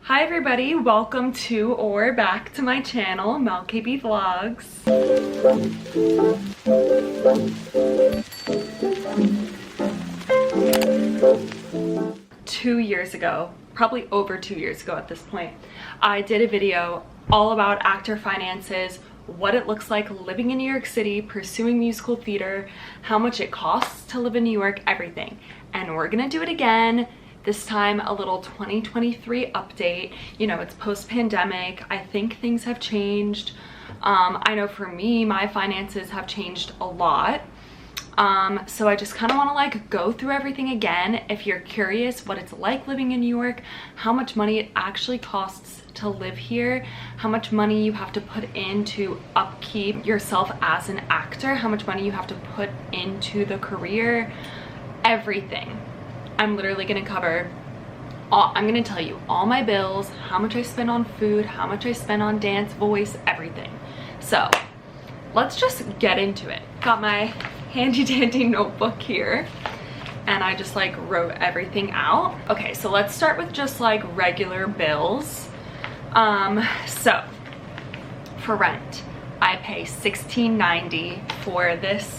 Hi everybody, welcome to or back to my channel, Mel KB Vlogs. 2 years ago, probably over 2 years ago at this point, I did a video all about actor finances, what it looks like living in New York City, pursuing musical theater, how much it costs to live in New York, everything. And we're gonna do it again. This time a little 2023 update. You know, it's post-pandemic. I think things have changed. I know for me, my finances have changed a lot. So I just kind of want to like go through everything again. If you're curious what it's like living in New York, how much money it actually costs to live here, how much money you have to put in to upkeep yourself as an actor, how much money you have to put into the career, everything. I'm literally gonna cover I'm gonna tell you all my bills, how much I spend on food, how much I spend on dance, voice, everything. So let's just get into it. Got my handy dandy notebook here and I just like wrote everything out. Okay, so let's start with just like regular bills. So for rent, I pay $16.90 for this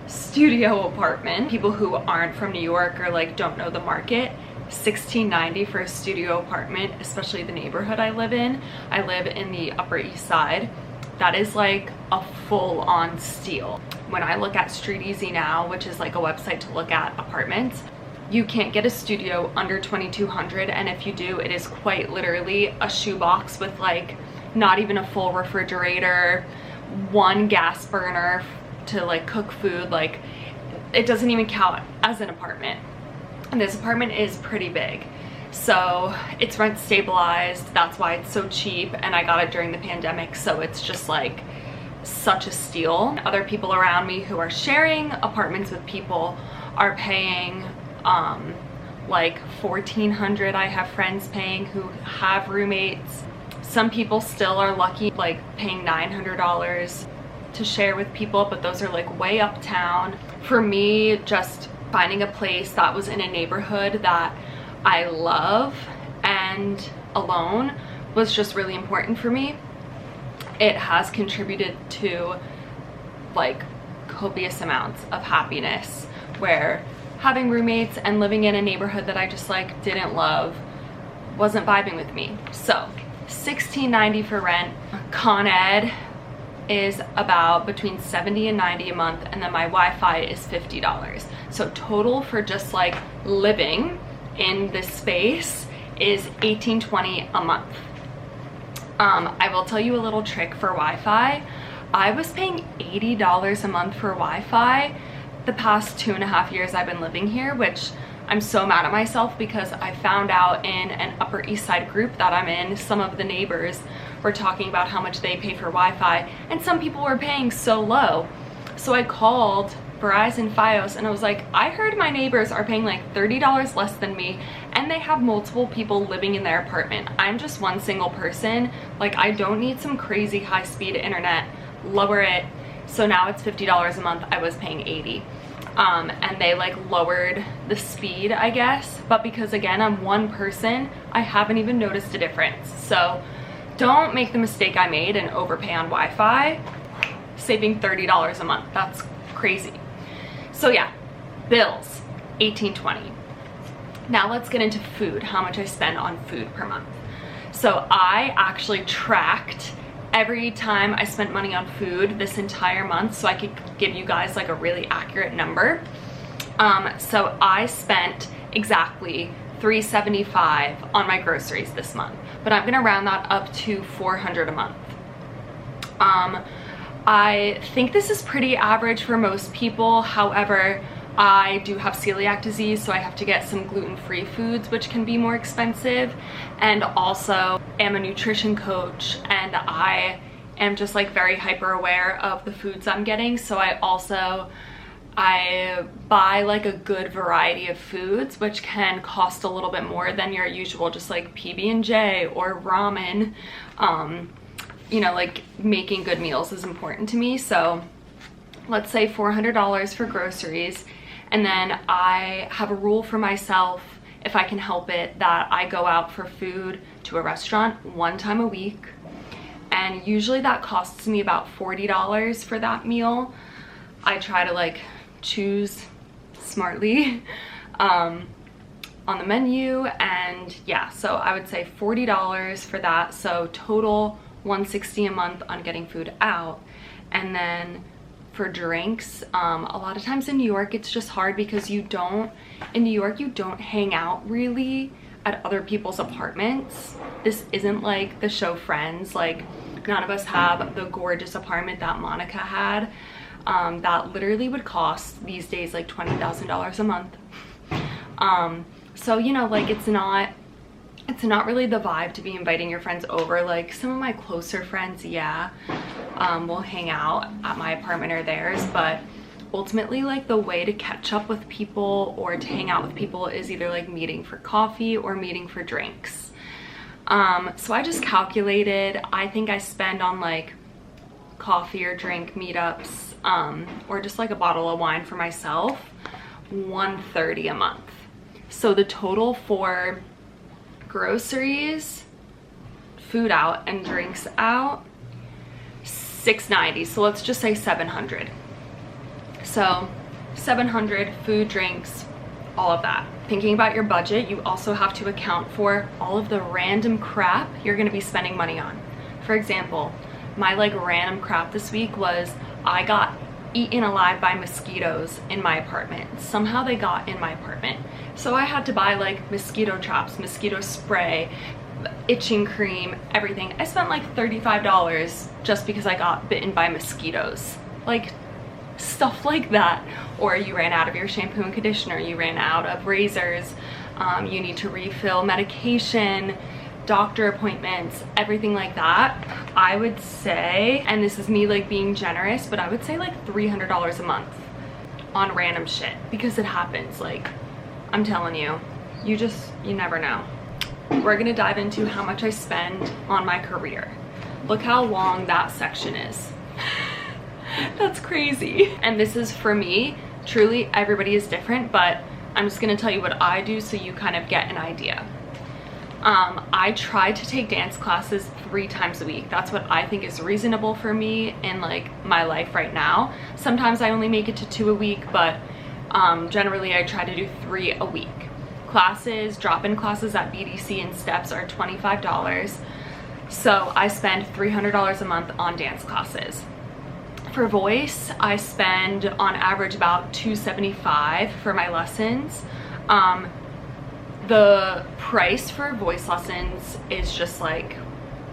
studio apartment. People who aren't from New York or like don't know the market, $16.90 for a studio apartment, especially the neighborhood I live in. I live in the Upper East Side. That is like a full-on steal. When I look at Street Easy now, which is like a website to look at apartments, you can't get a studio under $2,200, and if you do, it is quite literally a shoebox with like not even a full refrigerator, one gas burner to like cook food. Like it doesn't even count as an apartment. And this apartment is pretty big, so it's rent stabilized. That's why it's so cheap, and I got it during the pandemic, so it's just like such a steal. Other people around me who are sharing apartments with people are paying like $1,400. I have friends paying who have roommates. Some people still are lucky, like paying $900 to share with people, but those are like way uptown. For me, just finding a place that was in a neighborhood that I love and alone was just really important for me. It has contributed to like copious amounts of happiness, where having roommates and living in a neighborhood that I just like didn't love wasn't vibing with me. So $16.90 for rent. Con Ed is about between $70 and $90 a month, and then my Wi-Fi is $50. So total for just like living in this space is $18.20 a month. I will tell you a little trick for Wi-Fi. I was paying $80 a month for Wi-Fi the past 2.5 years I've been living here, which I'm so mad at myself because I found out in an Upper East Side group that I'm in, some of the neighbors were talking about how much they pay for Wi-Fi, and some people were paying so low. So I called Verizon Fios and I was like, I heard my neighbors are paying like $30 less than me, and they have multiple people living in their apartment. I'm just one single person. Like, I don't need some crazy high-speed internet. Lower it. So now it's $50 a month. I was paying $80. And they like lowered the speed, I guess, but because again I'm one person, I haven't even noticed a difference. So don't make the mistake I made and overpay on Wi-Fi. Saving $30 a month, that's crazy. So yeah, bills, $18.20. Now let's get into food, how much I spend on food per month. So I actually tracked every time I spent money on food this entire month so I could give you guys like a really accurate number. So I spent exactly $375 on my groceries this month, but I'm gonna round that up to $400 a month. I think this is pretty average for most people. However, I do have celiac disease, so I have to get some gluten-free foods, which can be more expensive. And also am a nutrition coach, and I am just like very hyper aware of the foods I'm getting. So I buy like a good variety of foods, which can cost a little bit more than your usual just like PB&J or ramen. You know, like making good meals is important to me. So let's say $400 for groceries. And then I have a rule for myself if I can help it, that I go out for food to a restaurant 1 time a week, and usually that costs me about $40 for that meal. I try to like choose smartly on the menu, and yeah, so I would say $40 for that, so total $160 a month on getting food out. And then for drinks, a lot of times in New York it's just hard because in New York you don't hang out really at other people's apartments. This isn't like the show Friends. Like, none of us have the gorgeous apartment that Monica had, that literally would cost these days like $20,000 a month. So, you know, like it's not really the vibe to be inviting your friends over. Like, some of my closer friends, yeah, will hang out at my apartment or theirs, but ultimately, like, the way to catch up with people or to hang out with people is either like meeting for coffee or meeting for drinks. So I just calculated, I think I spend on like coffee or drink meetups, or just like a bottle of wine for myself, $130 a month. So the total for groceries, food out, and drinks out, $690. So let's just say $700. So $700, food, drinks, all of that. Thinking about your budget, you also have to account for all of the random crap you're gonna be spending money on. For example, my like random crap this week was I got eaten alive by mosquitoes in my apartment. Somehow they got in my apartment. So I had to buy like mosquito traps, mosquito spray, itching cream, everything. I spent like $35 just because I got bitten by mosquitoes. Like, stuff like that. Or you ran out of your shampoo and conditioner, you ran out of razors, you need to refill medication, doctor appointments, everything like that. I would say, and this is me like being generous, but I would say like $300 a month on random shit, because it happens. Like, I'm telling you, you never know. We're gonna dive into how much I spend on my career. Look how long that section is. That's crazy. And this is for me. Truly, everybody is different, but I'm just gonna tell you what I do so you kind of get an idea. I try to take dance classes 3 times a week. That's what I think is reasonable for me in like my life right now. Sometimes I only make it to 2 a week, but generally I try to do 3 a week. Classes, drop-in classes at BDC and Steps are $25. So I spend $300 a month on dance classes. For voice, I spend on average about $275 for my lessons. The price for voice lessons is just like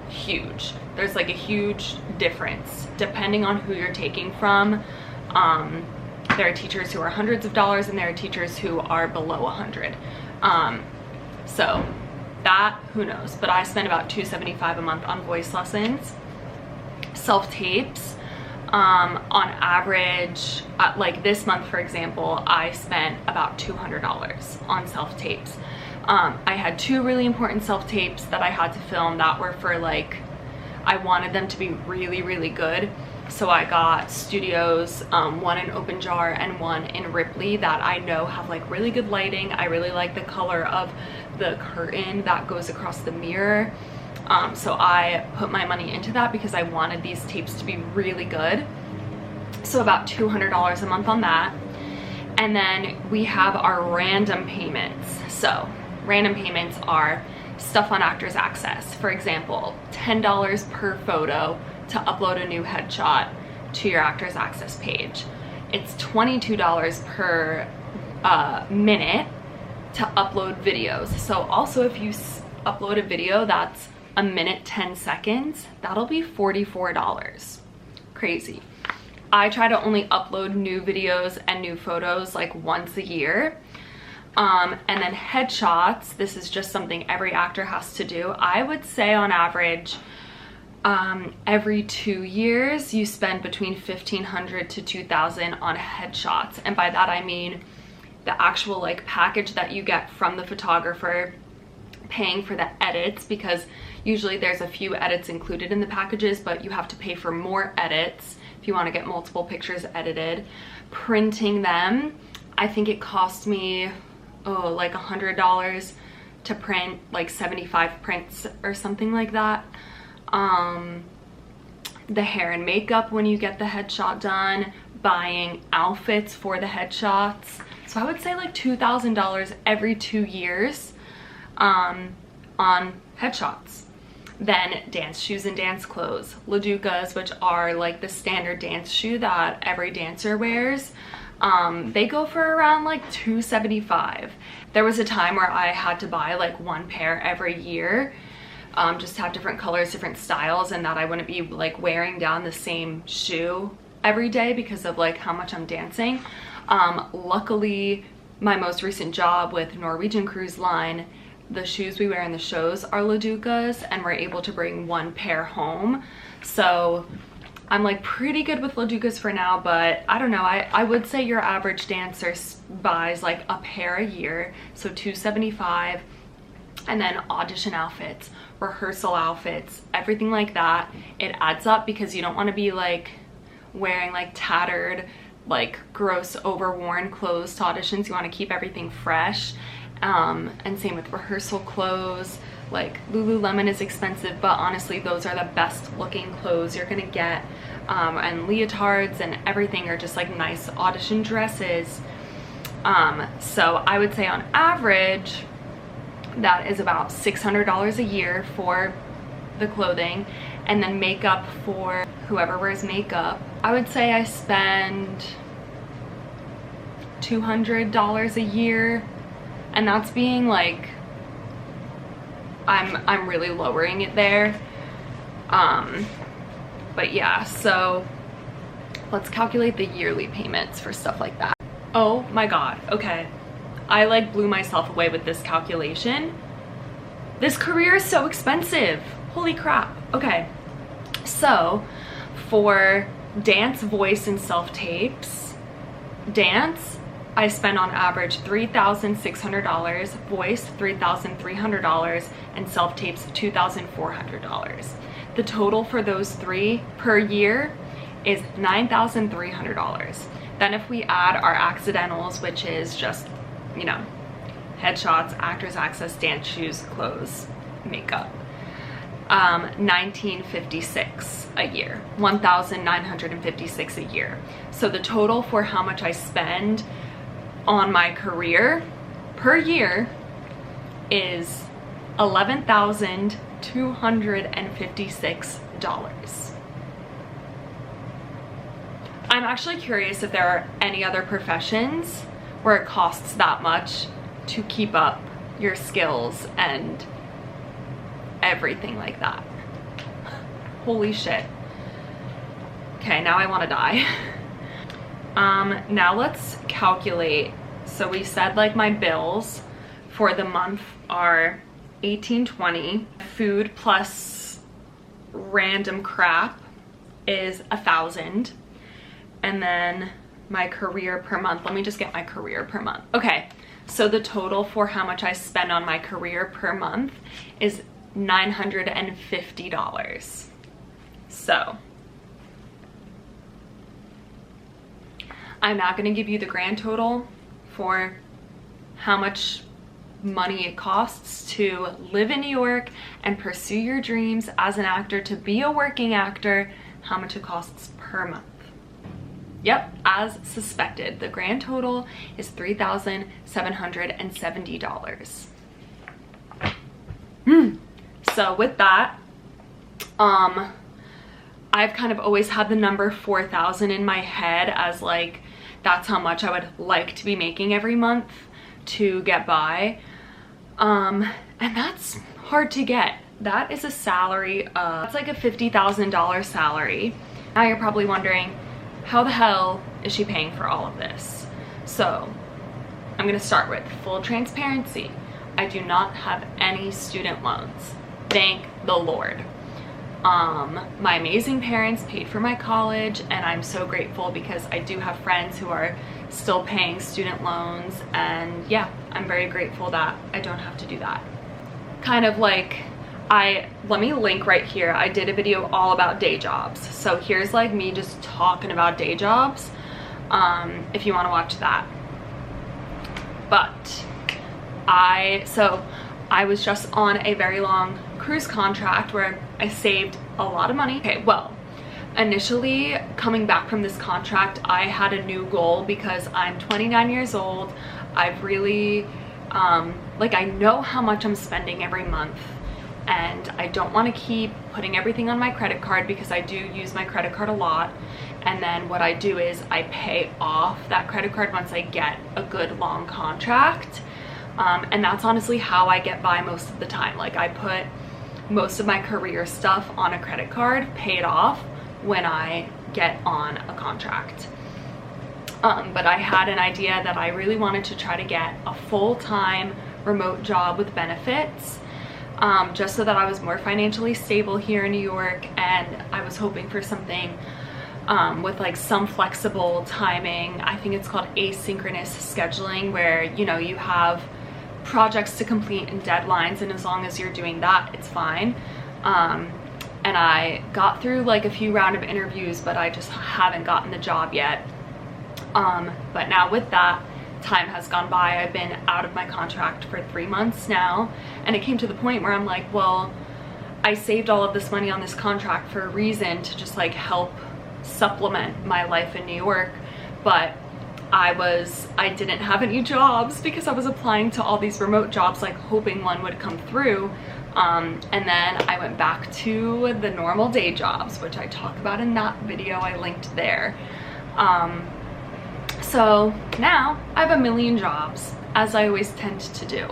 huge. There's like a huge difference depending on who you're taking from. There are teachers who are hundreds of dollars and there are teachers who are below 100. So that, who knows, but I spend about $275 a month on voice lessons. Self-tapes, on average, like this month for example, I spent about $200 on self-tapes. I had 2 really important self-tapes that I had to film that were for like, I wanted them to be really, really good. So I got studios, one in Open Jar and one in Ripley, that I know have like really good lighting. I really like the color of the curtain that goes across the mirror. So I put my money into that because I wanted these tapes to be really good. So about $200 a month on that. And then we have our random payments. So random payments are stuff on Actors Access. For example, $10 per photo to upload a new headshot to your Actors Access page. It's $22 per minute to upload videos. So also if you upload a video that's a minute 10 seconds, that'll be $44. Crazy. I try to only upload new videos and new photos like once a year. And then headshots, this is just something every actor has to do. I would say on average, every 2 years you spend between $1,500 to $2,000 on headshots. And by that I mean the actual like package that you get from the photographer, paying for the edits, because usually there's a few edits included in the packages, but you have to pay for more edits if you want to get multiple pictures edited. Printing them, I think it cost me oh, like $100 to print like 75 prints or something like that. The hair and makeup when you get the headshot done, buying outfits for the headshots. So I would say like $2,000 every 2 years on headshots. Then dance shoes and dance clothes, Laducas, which are like the standard dance shoe that every dancer wears. They go for around like $275. There was a time where I had to buy like one pair every year, just to have different colors, different styles, and that I wouldn't be like wearing down the same shoe every day because of like how much I'm dancing. Luckily, my most recent job with Norwegian Cruise Line, the shoes we wear in the shows are Laducas, and we're able to bring one pair home. So I'm like pretty good with Laducas for now, but I don't know, I would say your average dancer buys like a pair a year, so $275. And then audition outfits, rehearsal outfits, everything like that. It adds up because you don't want to be like wearing like tattered, like gross, overworn clothes to auditions. You want to keep everything fresh. And same with rehearsal clothes. Like Lululemon is expensive, but honestly those are the best looking clothes you're gonna get. And leotards and everything are just like nice audition dresses. So I would say on average that is about $600 a year for the clothing. And then makeup for whoever wears makeup, I would say I spend $200 a year. And that's being like, I'm really lowering it there. But yeah, so let's calculate the yearly payments for stuff like that. Oh my God, okay. I like blew myself away with this calculation. This career is so expensive. Holy crap. Okay, so for dance, voice, and self-tapes, dance, I spend on average $3,600, voice $3,300, and self-tapes $2,400. The total for those three per year is $9,300. Then if we add our accidentals, which is just, you know, headshots, actors access, dance shoes, clothes, makeup, $1,956 a year, $1,956 a year. So the total for how much I spend on my career per year is $11,256. I'm actually curious if there are any other professions where it costs that much to keep up your skills and everything like that. Holy shit. Okay, now I want to die. Now let's calculate. So we said like my bills for the month are $1,820. Food plus random crap is $1,000. And then my career per month, let me just get my career per month. Okay, so the total for how much I spend on my career per month is $950. So I'm not going to give you the grand total for how much money it costs to live in New York and pursue your dreams as an actor, to be a working actor, how much it costs per month. Yep, as suspected, the grand total is $3,770. So with that, I've kind of always had the number 4,000 in my head as like, that's how much I would like to be making every month to get by. And that's hard to get. That is a salary, that's like a $50,000 salary. Now you're probably wondering, how the hell is she paying for all of this? So I'm gonna start with full transparency. I do not have any student loans. Thank the Lord. My amazing parents paid for my college, and I'm so grateful because I do have friends who are still paying student loans, and yeah, I'm very grateful that I don't have to do that. Kind of like, let me link right here. I did a video all about day jobs. So here's like me just talking about day jobs, if you want to watch that. But I was just on a very long cruise contract where I saved a lot of money. Okay, well, initially coming back from this contract, I had a new goal because I'm 29 years old. I've really, like, I know how much I'm spending every month, and I don't want to keep putting everything on my credit card because I do use my credit card a lot. And then what I do is I pay off that credit card once I get a good long contract. And that's honestly how I get by most of the time. Like, I put most of my career stuff on a credit card, pay it off when I get on a contract. But I had an idea that I really wanted to try to get a full-time remote job with benefits, just so that I was more financially stable here in New York, and I was hoping for something with like some flexible timing. I think it's called asynchronous scheduling, where, you know, you have projects to complete and deadlines, and as long as you're doing that, it's fine. And I got through like a few rounds of interviews, but I just haven't gotten the job yet. But now with that, time has gone by. I've been out of my contract for 3 months now, and it came to the point where I'm like, well, I saved all of this money on this contract for a reason, to just like help supplement my life in New York. But I didn't have any jobs because I was applying to all these remote jobs, like hoping one would come through. And then I went back to the normal day jobs, which I talk about in that video I linked there. So now I have a million jobs, as I always tend to do.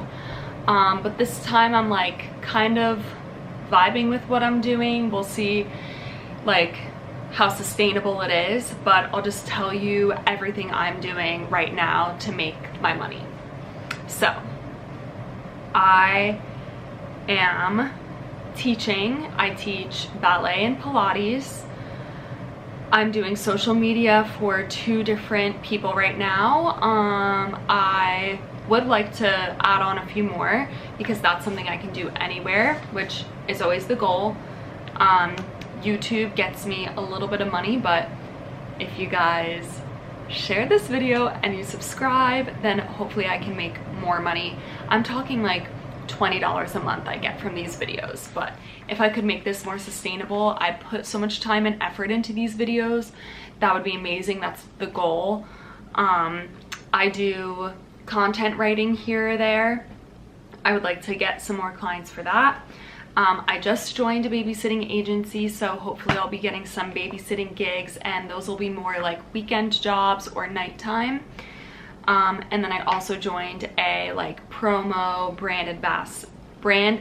But this time I'm like kind of vibing with what I'm doing. We'll see like how sustainable it is, but I'll just tell you everything I'm doing right now to make my money. So I am teaching. I teach ballet and Pilates. I'm doing social media for 2 different people right now. I would like to add on a few more because that's something I can do anywhere, which is always the goal. YouTube gets me a little bit of money, but if you guys share this video and you subscribe, then hopefully I can make more money. I'm talking like $20 a month I get from these videos, but if I could make this more sustainable, I put so much time and effort into these videos, that would be amazing. That's the goal. I do content writing here or there. I would like to get some more clients for that. I just joined a babysitting agency, so hopefully I'll be getting some babysitting gigs, and those will be more like weekend jobs or nighttime. And then I also joined a like promo brand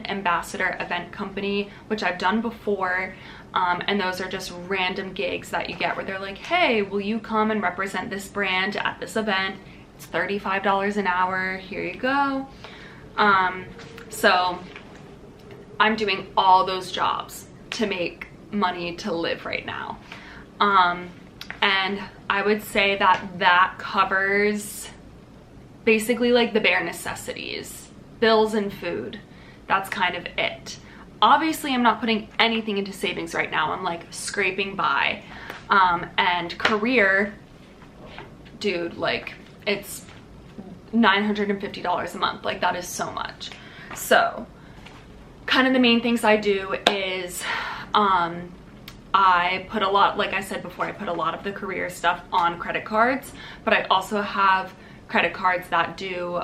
ambassador event company, which I've done before. And those are just random gigs that you get where they're like, hey, will you come and represent this brand at this event? It's $35 an hour, here you go. So I'm doing all those jobs to make money to live right now. And I would say that covers basically like the bare necessities, bills and food. That's kind of it. Obviously, I'm not putting anything into savings right now. I'm like scraping by. And career, dude, like it's $950 a month. Like that is so much. So kind of the main things I do is I put a lot, like I said before, I put a lot of the career stuff on credit cards, but I also have credit cards that do,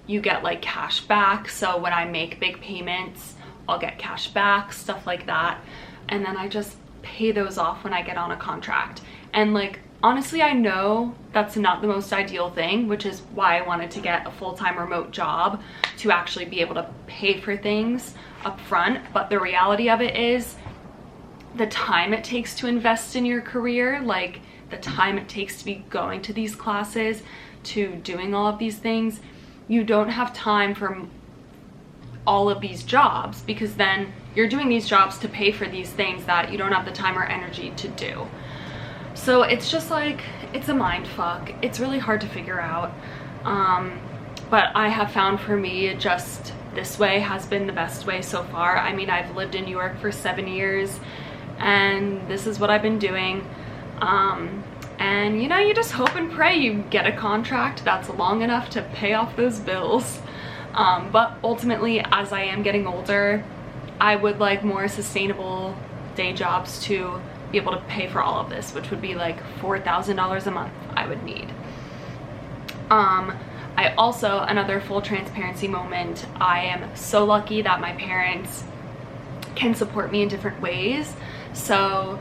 you get like cash back. So when I make big payments, I'll get cash back, stuff like that. And then I just pay those off when I get on a contract. And like, honestly, I know that's not the most ideal thing, which is why I wanted to get a full-time remote job to actually be able to pay for things up front. But the reality of it is the time it takes to invest in your career, like the time it takes to be going to these classes, to doing all of these things, you don't have time for all of these jobs, because then you're doing these jobs to pay for these things that you don't have the time or energy to do. So it's just like, it's a mind fuck. It's really hard to figure out. But I have found for me, just this way has been the best way so far. I mean, I've lived in New York for 7 years and this is what I've been doing. And you know, you just hope and pray you get a contract that's long enough to pay off those bills. But ultimately, as I am getting older, I would like more sustainable day jobs to be able to pay for all of this, which would be like $4,000 a month I would need. I also, another full transparency moment, I am so lucky that my parents can support me in different ways. So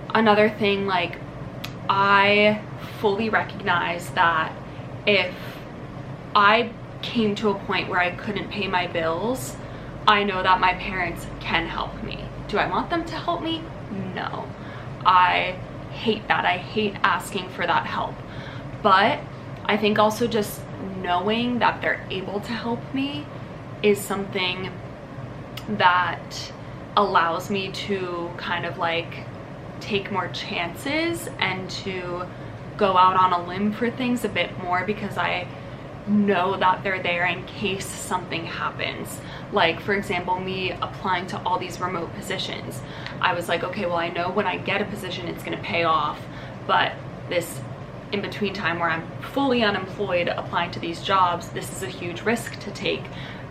another thing, like, I fully recognize that if I came to a point where I couldn't pay my bills, I know that my parents can help me. Do I want them to help me? No. I hate that. I hate asking for that help. But I think also just knowing that they're able to help me is something that allows me to kind of like take more chances and to go out on a limb for things a bit more, because I know that they're there in case something happens. Like, for example, me applying to all these remote positions, I was like, okay, well, I know when I get a position it's going to pay off, but this in between time where I'm fully unemployed applying to these jobs, this is a huge risk to take.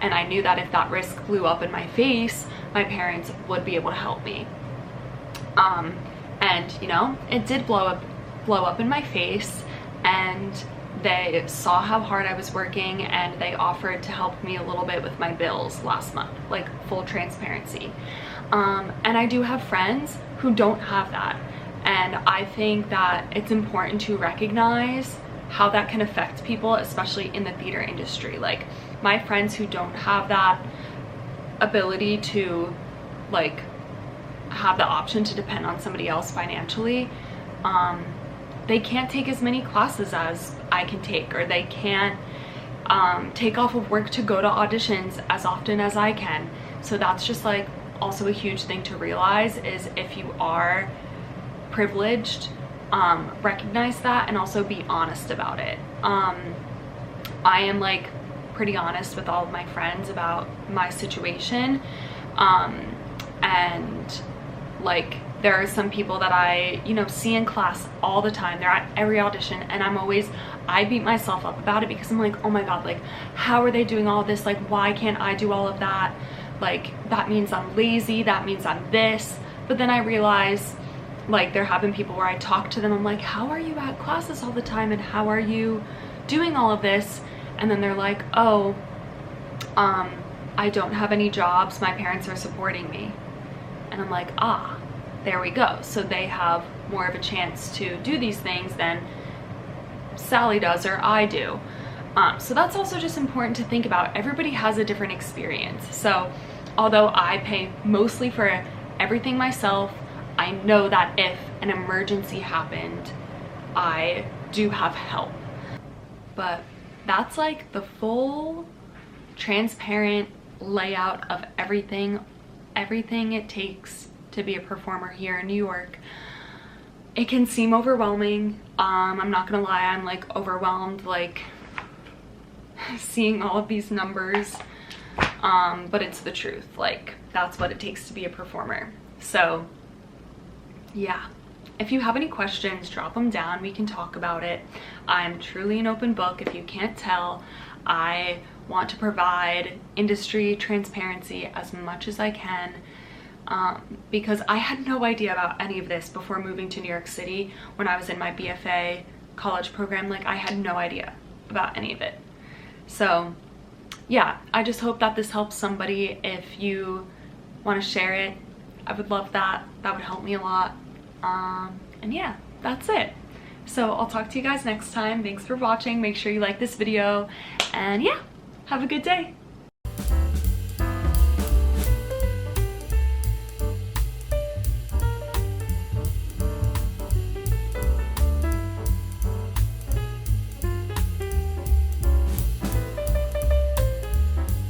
And I knew that if that risk blew up in my face, my parents would be able to help me. And you know, it did blow up in my face, and they saw how hard I was working and they offered to help me a little bit with my bills last month, like full transparency. And I do have friends who don't have that. And I think that it's important to recognize how that can affect people, especially in the theater industry. Like, my friends who don't have that ability to like have the option to depend on somebody else financially, they can't take as many classes as I can take, or they can't take off of work to go to auditions as often as I can. So that's just like also a huge thing to realize, is if you are privileged, recognize that and also be honest about it. I am like pretty honest with all of my friends about my situation, and like there are some people that I, you know, see in class all the time. They're at every audition, and I beat myself up about it, because I'm like, oh my god, like how are they doing all this? Like, why can't I do all of that? Like, that means I'm lazy, that means I'm this. But then I realize, like, there have been people where I talk to them, I'm like, how are you at classes all the time and how are you doing all of this? And then they're like, oh, I don't have any jobs, my parents are supporting me. And I'm like, ah, there we go. So they have more of a chance to do these things than Sally does or I do. So that's also just important to think about. Everybody has a different experience. So although I pay mostly for everything myself, I know that if an emergency happened, I do have help. But that's like the full transparent layout of everything it takes to be a performer here in New York. It can seem overwhelming. I'm not gonna lie, I'm like overwhelmed, like seeing all of these numbers, but it's the truth. Like, that's what it takes to be a performer. So yeah, if you have any questions, drop them down, we can talk about it. I'm truly an open book. If you can't tell, I want to provide industry transparency as much as I can, because I had no idea about any of this before moving to New York City. When I was in my BFA college program, like, I had no idea about any of it. So yeah, I just hope that this helps somebody. If you want to share it, I would love that. That would help me a lot. And yeah, that's it. So I'll talk to you guys next time. Thanks for watching. Make sure you like this video, and yeah, have a good day.